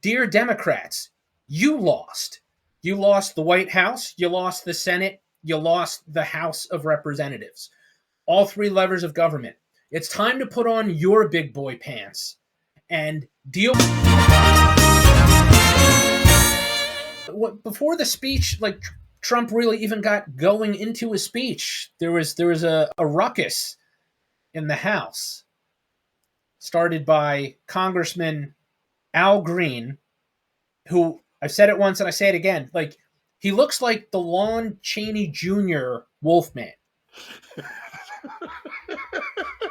dear Democrats, you lost. You lost the White House, you lost the Senate, you lost the House of Representatives. All three levers of government. It's time to put on your big boy pants and deal. Before the speech, like Trump really even got going into his speech, there was a ruckus in the House started by Congressman Al Green, who I've said it once and I say it again. Like, he looks like the Lon Chaney Jr. Wolfman.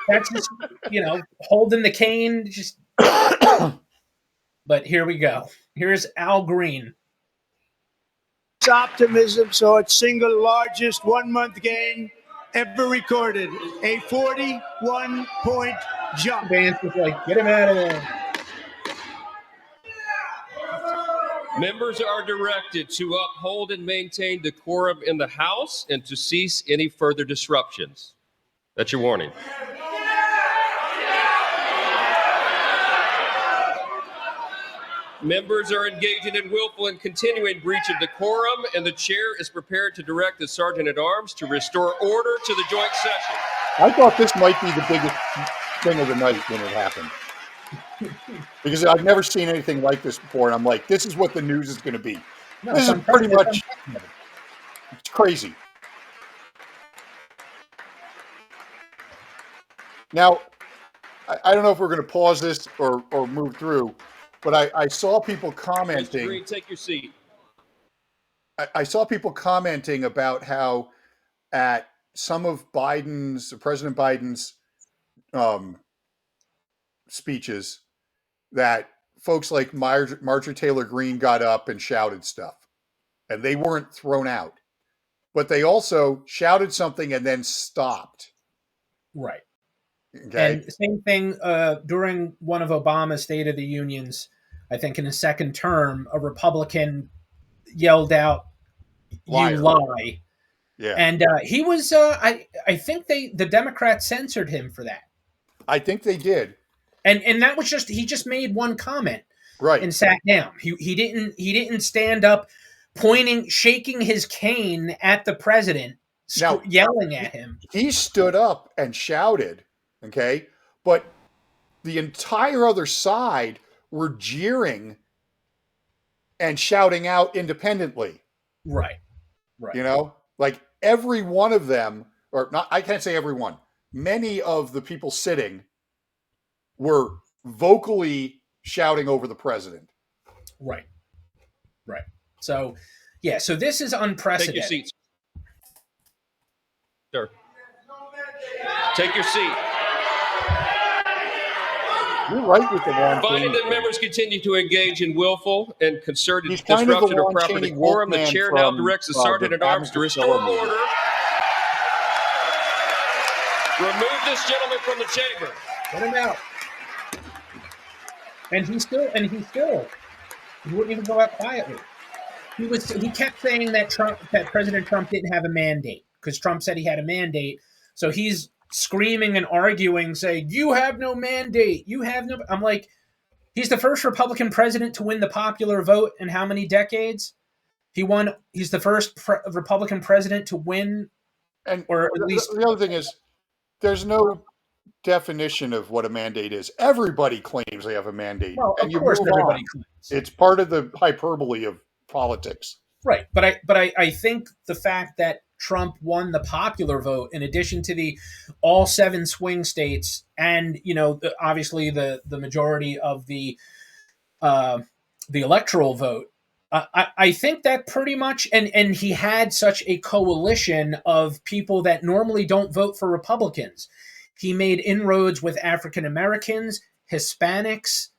That's just, holding the cane. Just, but here we go. Here's Al Green. Optimism, so its single largest 1 month gain ever recorded, a 41-point jump. Vance is like, get him out of there. Members are directed to uphold and maintain decorum in the House and to cease any further disruptions. That's your warning. Members are engaging in willful and continuing breach of decorum, and the chair is prepared to direct the Sergeant-at-Arms to restore order to the joint session. I thought this might be the biggest thing of the night when it happened. Because I've never seen anything like this before, and I'm like, this is what the news is going to be. No, this is pretty much, it's crazy. Now, I don't know if we're going to pause this or move through, but I saw people commenting. Mr. Green, take your seat. I saw people commenting about how at some of President Biden's speeches, that folks like Marjorie Taylor Greene got up and shouted stuff, and they weren't thrown out, but they also shouted something and then stopped. Right. Okay. And same thing during one of Obama's State of the Unions, I think in his second term, a Republican yelled out, "You lie." Yeah. And he was, I think the Democrats censored him for that. I think they did. And that was he just made one comment, right, and sat down. He didn't stand up, shaking his cane at the president, yelling at him. He stood up and shouted, okay, but the entire other side were jeering and shouting out independently. Right. Like every one of them, or not, I can't say every one. Many of the people sitting were vocally shouting over the president. Right. So, yeah, so this is unprecedented. Take your seats. Sir. Take your seat. You're right with the Lon Provided Chaney that members continue to engage in willful and concerted He's kind of disruption the of proper Lon Chaney decorum, the Wolfman chair now from, directs the Sergeant-at-Arms to restore order. Remove this gentleman from the chamber. Let him out. And he wouldn't even go out quietly. He kept saying that President Trump didn't have a mandate, because Trump said he had a mandate. So he's screaming and arguing, saying, "You have no mandate. You have no." I'm like, he's the first Republican president to win the popular vote in how many decades? He's the first Republican president to win, or at least. The other thing is, there's no definition of what a mandate is. Everybody claims they have a mandate. Well, of course, everybody claims. It's part of the hyperbole of politics. Right, but I think the fact that Trump won the popular vote, in addition to all 7 swing states, and obviously the majority of the electoral vote, I think that pretty much, and he had such a coalition of people that normally don't vote for Republicans. He made inroads with African Americans, Hispanics,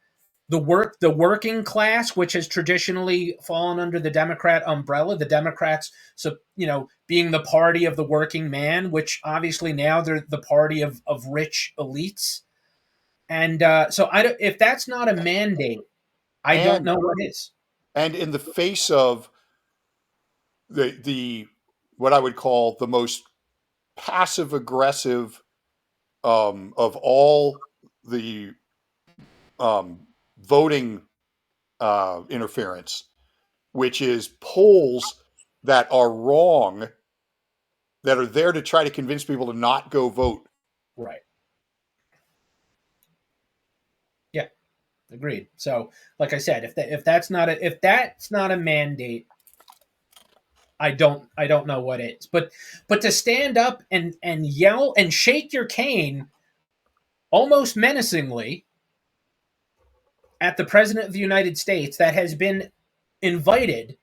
the working class, which has traditionally fallen under the Democrat umbrella. The Democrats, being the party of the working man, which obviously now they're the party of rich elites. And so if that's not a mandate, I don't know what is. And in the face of the what I would call the most passive aggressive of all the voting interference, which is polls that are wrong, that are there to try to convince people to not go vote. Right. Yeah, agreed. So, like I said, if that's not a mandate, I don't know what is. But to stand up and yell and shake your cane almost menacingly at the president of the United States that has been invited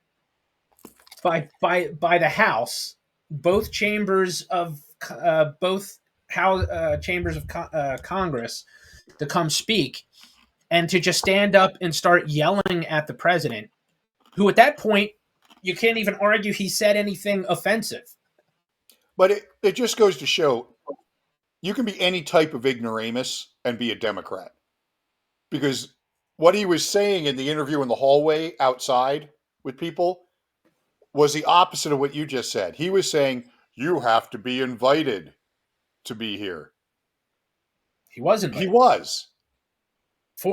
by the House, both chambers of both House chambers of Congress, to come speak, and to just stand up and start yelling at the president, who at that point you can't even argue he said anything offensive. But it just goes to show you can be any type of ignoramus and be a Democrat. Because what he was saying in the interview in the hallway outside with people was the opposite of what you just said. He was saying, you have to be invited to be here. He was invited. He was.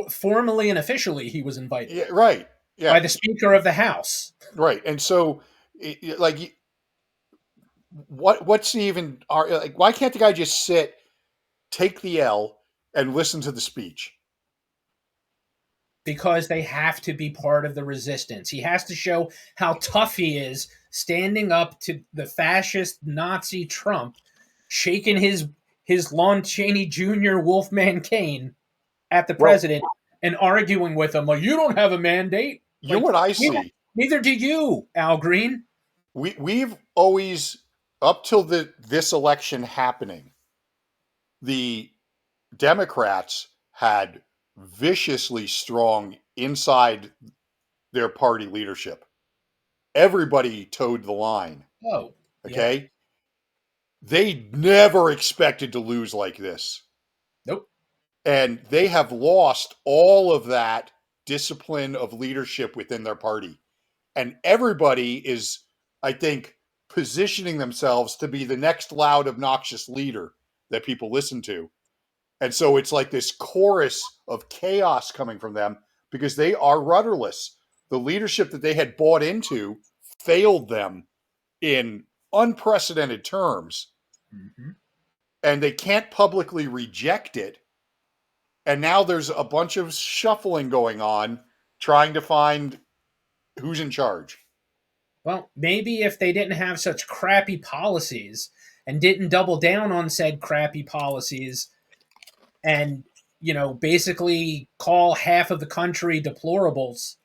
Formally and officially, he was invited. Yeah, right. Yeah. By the Speaker of the House. Right. And so, like, what's even, like, why can't the guy just sit, take the L, and listen to the speech? Because they have to be part of the resistance. He has to show how tough he is, standing up to the fascist Nazi Trump, shaking his Lon Chaney Jr. Wolfman cane at the president and arguing with him like, you don't have a mandate. You know what I see? Neither do you, Al Green. We've always, up till this election happening, the Democrats had viciously strong inside their party leadership. Everybody towed the line. Oh, okay. Yeah. They never expected to lose like this. Nope. And they have lost all of that discipline of leadership within their party. And everybody is, I think, positioning themselves to be the next loud, obnoxious leader that people listen to. And so it's like this chorus of chaos coming from them because they are rudderless. The leadership that they had bought into failed them in unprecedented terms. Mm-hmm. And they can't publicly reject it. And now there's a bunch of shuffling going on, trying to find who's in charge. Well, maybe if they didn't have such crappy policies and didn't double down on said crappy policies and, basically call half of the country deplorables,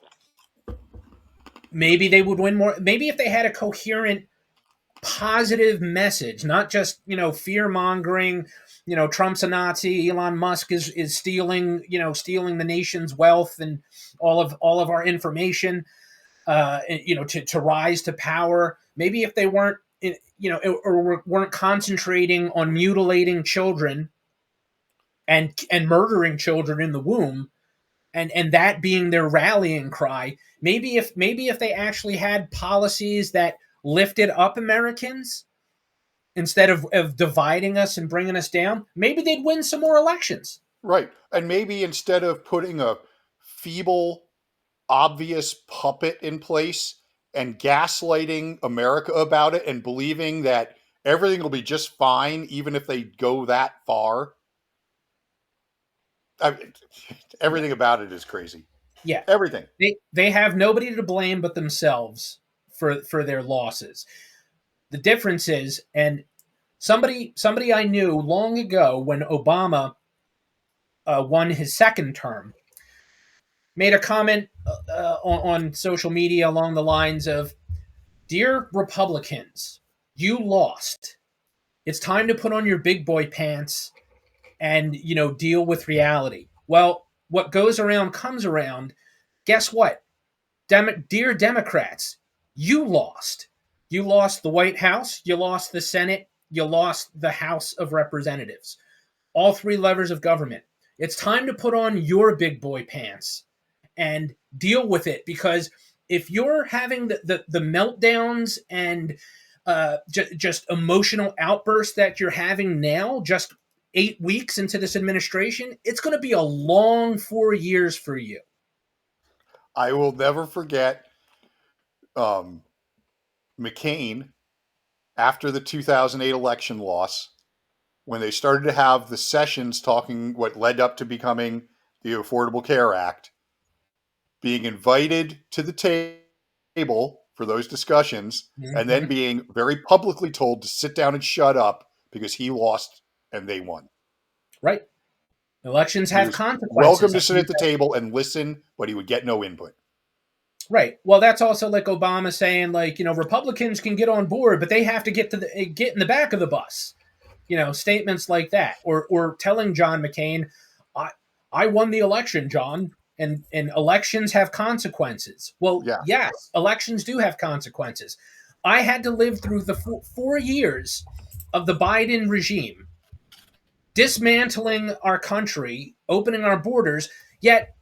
maybe they would win more. Maybe if they had a coherent, positive message, not just, fear mongering, Trump's a Nazi, Elon Musk is stealing the nation's wealth and all of our information, to rise to power. Maybe if they weren't, or weren't concentrating on mutilating children and murdering children in the womb, and that being their rallying cry. Maybe if they actually had policies that lifted up Americans instead of dividing us and bringing us down, maybe they'd win some more elections. Right. And maybe instead of putting a feeble, obvious puppet in place and gaslighting America about it and believing that everything will be just fine even if they go that far. Everything about it is crazy. Yeah. Everything. They have nobody to blame but themselves for their losses. The difference is, and somebody I knew long ago when Obama won his second term made a comment on social media along the lines of, "Dear Republicans, you lost. It's time to put on your big boy pants and, deal with reality." Well, what goes around comes around. Guess what? Dear Democrats, you lost. You lost the White House, you lost the Senate, you lost the House of Representatives. All three levers of government. It's time to put on your big boy pants and deal with it, because if you're having the meltdowns and just emotional outbursts that you're having now, just 8 weeks into this administration, it's going to be a long 4 years for you. I will never forget McCain after the 2008 election loss, when they started to have the sessions talking what led up to becoming the Affordable Care Act, being invited to the table for those discussions, and then being very publicly told to sit down and shut up because he lost and they won. Right. Elections have consequences. Welcome to sit at the table and listen, but he would get no input. Right. Well, that's also like Obama saying, like, Republicans can get on board, but they have to get in the back of the bus. Statements like that, or telling John McCain, I won the election, John, and elections have consequences. Well, yes, elections do have consequences. I had to live through the 4 years of the Biden regime, dismantling our country, opening our borders, yet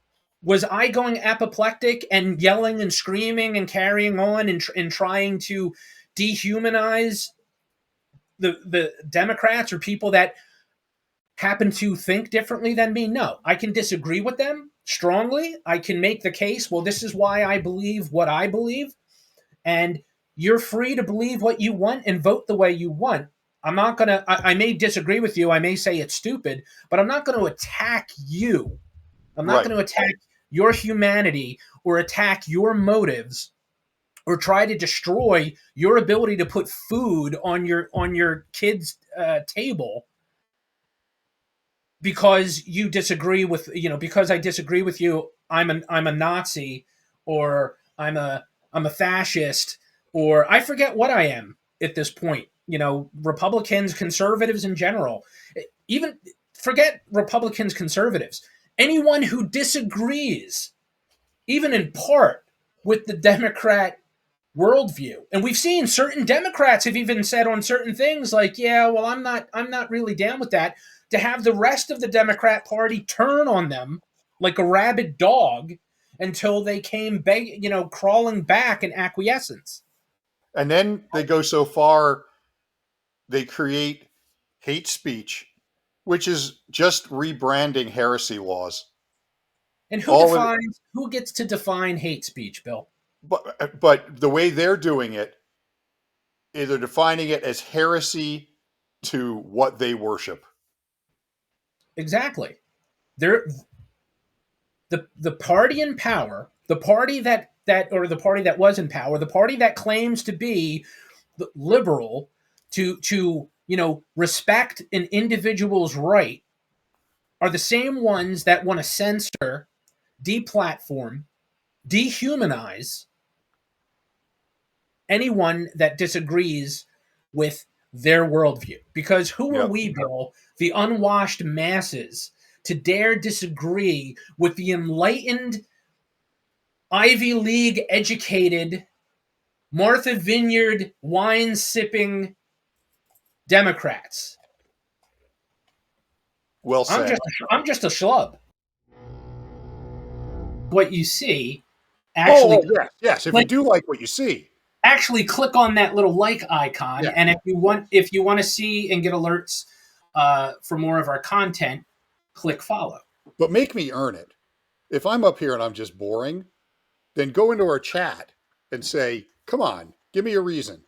was I going apoplectic and yelling and screaming and carrying on and trying to dehumanize the Democrats or people that happen to think differently than me? No. I can disagree with them strongly. I can make the case, well, this is why I believe what I believe, and you're free to believe what you want and vote the way you want. I'm not going to, I may disagree with you. I may say it's stupid, but I'm not going to attack you. I'm not going to attack your humanity or attack your motives or try to destroy your ability to put food on your kid's table because you disagree with, because I disagree with you, I'm a Nazi, or I'm a fascist, or I forget what I am at this point. Republicans, conservatives in general, even forget Republicans, conservatives, anyone who disagrees, even in part, with the Democrat worldview. And we've seen certain Democrats have even said on certain things like, yeah, well, I'm not really down with that, to have the rest of the Democrat Party turn on them like a rabid dog until they came crawling back in acquiescence. And then they go so far, they create hate speech, which is just rebranding heresy laws. And who gets to define hate speech, Bill? But the way they're doing it, they're defining it as heresy to what they worship. Exactly. They're the party in power, the party that or the party that was in power, the party that claims to be liberal, to respect an individual's right, are the same ones that want to censor, deplatform, dehumanize anyone that disagrees with their worldview. Because who are we, Bill, the unwashed masses, to dare disagree with the enlightened, Ivy League educated, Martha Vineyard wine sipping Democrats? Well said. I'm just a schlub. What you see, actually, yes. If you do like what you see, actually click on that little like icon, and if you want to see and get alerts for more of our content, click follow. But make me earn it. If I'm up here and I'm just boring, then go into our chat and say, come on, give me a reason.